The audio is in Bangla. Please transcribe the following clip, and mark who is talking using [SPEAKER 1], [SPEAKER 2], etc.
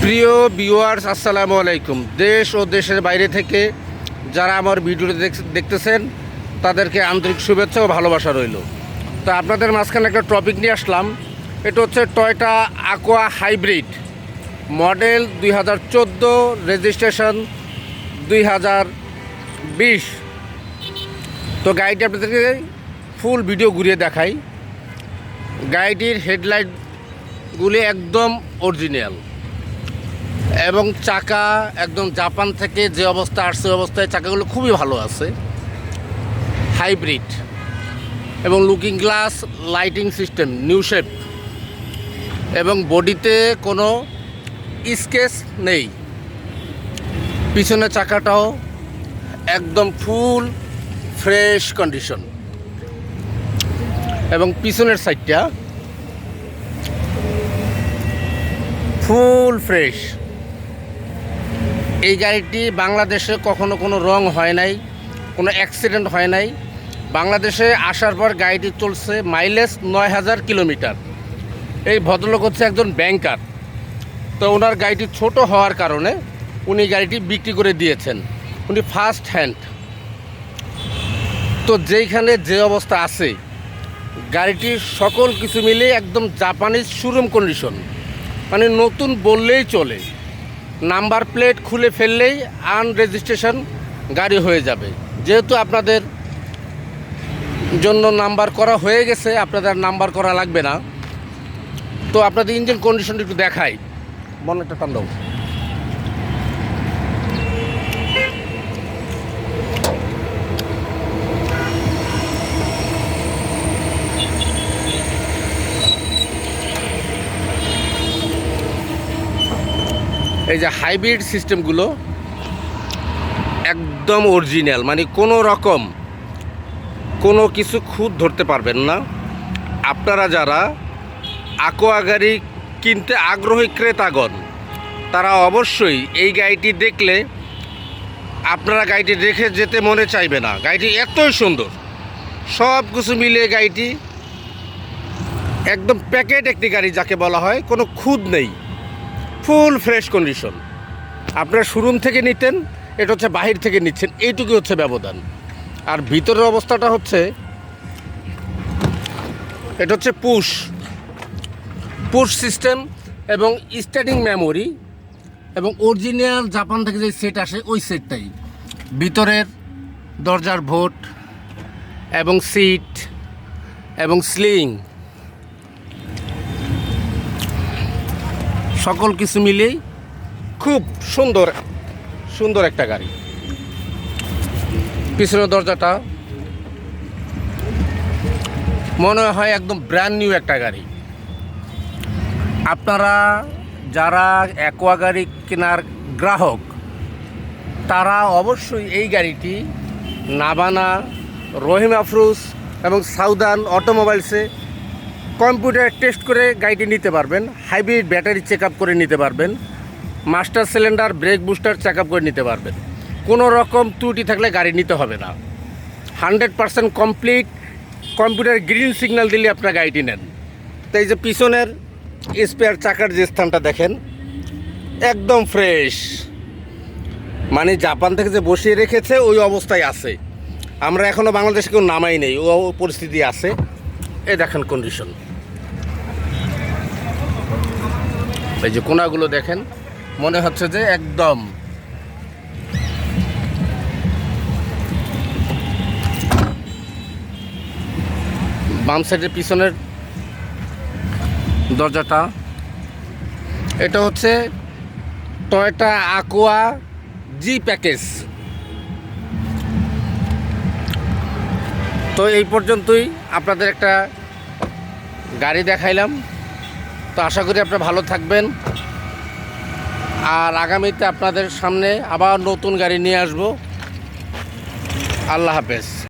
[SPEAKER 1] প্রিয় ভিউয়ার্স, আসসালামু আলাইকুম। দেশ ও দেশের বাইরে থেকে যারা আমার ভিডিওটি দেখতেছেন তাদেরকে আন্তরিক শুভেচ্ছা ও ভালোবাসা রইল। তো আপনাদের মাঝখানে একটা টপিক নিয়ে আসলাম। এটা হচ্ছে Toyota aqua hybrid, model 2014, registration 2020। তো গাড়িটি আপনাদেরকে ফুল ভিডিও ঘুরিয়ে দেখাই। গাড়িটির হেডলাইটগুলি একদম অরিজিনাল এবং চাকা একদম জাপান থেকে যে অবস্থা আসছে অবস্থায় চাকাগুলো খুবই ভালো আছে, হাইব্রিড। এবং looking glass, lighting system new shape, এবং বডিতে কোনো স্কেচ নেই। পিছনের চাকাটাও একদম ফুল ফ্রেশ কন্ডিশন, এবং পিছনের সাইডটা ফুল ফ্রেশ। এই গাড়িটি বাংলাদেশে কখনো কোনো রং হয় নাই, কোনো অ্যাক্সিডেন্ট হয় নাই। বাংলাদেশে আসার পর গাড়িটি চলছে মাইলেজ 9000 কিলোমিটার। এই ভদ্রলোক হচ্ছে একজন ব্যাংকার। তো ওনার গাড়িটি ছোট হওয়ার কারণে উনি গাড়িটি বিক্রি করে দিয়েছেন। উনি ফার্স্ট হ্যান্ড। তো যেইখানে যে অবস্থা আছে গাড়িটির সকল কিছু মিলে একদম জাপানিজ শোরুম কন্ডিশন, মানে নতুন বললেই চলে। নাম্বার প্লেট খুলে ফেললেই আনরেজিস্ট্রেশন গাড়ি হয়ে যাবে। যেহেতু আপনাদের জন্য নাম্বার করা হয়ে গেছে, আপনাদের নাম্বার করা লাগবে না। তো আপনাদের ইঞ্জিন কন্ডিশনটা একটু দেখাই। বনেটটা টান দাও। এই যে হাইব্রিড সিস্টেমগুলো একদম অরিজিনাল, মানে কোনো রকম কোনো কিছু খুঁত ধরতে পারবেন না। আপনারা যারা aqua গাড়ি কিনতে আগ্রহী ক্রেতাগণ, তারা অবশ্যই এই গাড়িটি দেখলে আপনারা গাড়িটি রেখে যেতে মনে চাইবে না। গাড়িটি এতই সুন্দর, সব কিছু মিলিয়ে গাড়িটি একদম প্যাকেট একটি গাড়ি যাকে বলা হয়, কোনো খুঁত নেই, ফুল ফ্রেশ কন্ডিশন। আপনারা শোরুম থেকে নিতেন, এটা হচ্ছে বাহির থেকে নিচ্ছেন, এইটুকুই হচ্ছে ব্যবধান। আর ভিতরের অবস্থাটা হচ্ছে, এটা হচ্ছে পুশ সিস্টেম এবং স্টার্টিং মেমোরি, এবং অরিজিনাল জাপান থেকে যে সেট আসে ওই সেটটাই। ভিতরের দরজার ভোট এবং সিট এবং স্লিং সকল কিছু মিলেই খুব সুন্দর একটা গাড়ি। পিছনের দরজাটা মনে হয় একদম ব্র্যান্ড নিউ একটা গাড়ি। আপনারা যারা aqua গাড়ি কেনার গ্রাহক, তারা অবশ্যই এই গাড়িটি নাভানা, রহিম আফরোজ এবং সাউদার্ন অটোমোবাইলসে কম্পিউটার টেস্ট করে গাড়িটি নিতে পারবেন। হাইব্রিড ব্যাটারি চেক আপ করে নিতে পারবেন। Master cylinder, brake booster check up করে নিতে পারবেন। কোনো রকম ত্রুটি থাকলে গাড়ি নিতে হবে না। 100% কমপ্লিট কম্পিউটার গ্রিন সিগন্যাল দিলে আপনার গাড়িটি নেন। তো এই যে পিছনের স্পেয়ার চাকার যে স্থানটা দেখেন, একদম ফ্রেশ, মানে জাপান থেকে যে বসিয়ে রেখেছে ওই অবস্থায় আছে। আমরা এখনও বাংলাদেশে কেউ নামাই নেই, ও পরিস্থিতি আছে। এই দেখেন কন্ডিশন, এই যে কোনাগুলো দেখেন, মনে হচ্ছে যে একদম বাম সাইডের পিছনের দরজাটা, এটা হচ্ছে টয়োটা aqua জি প্যাকেজ। তো এই পর্যন্তই আপনাদের একটা গাড়ি দেখাইলাম। তো আশা করি আপনারা ভালো থাকবেন, আর আগামীতে আপনাদের সামনে আবার নতুন গাড়ি নিয়ে আসবো। আল্লাহ হাফেজ।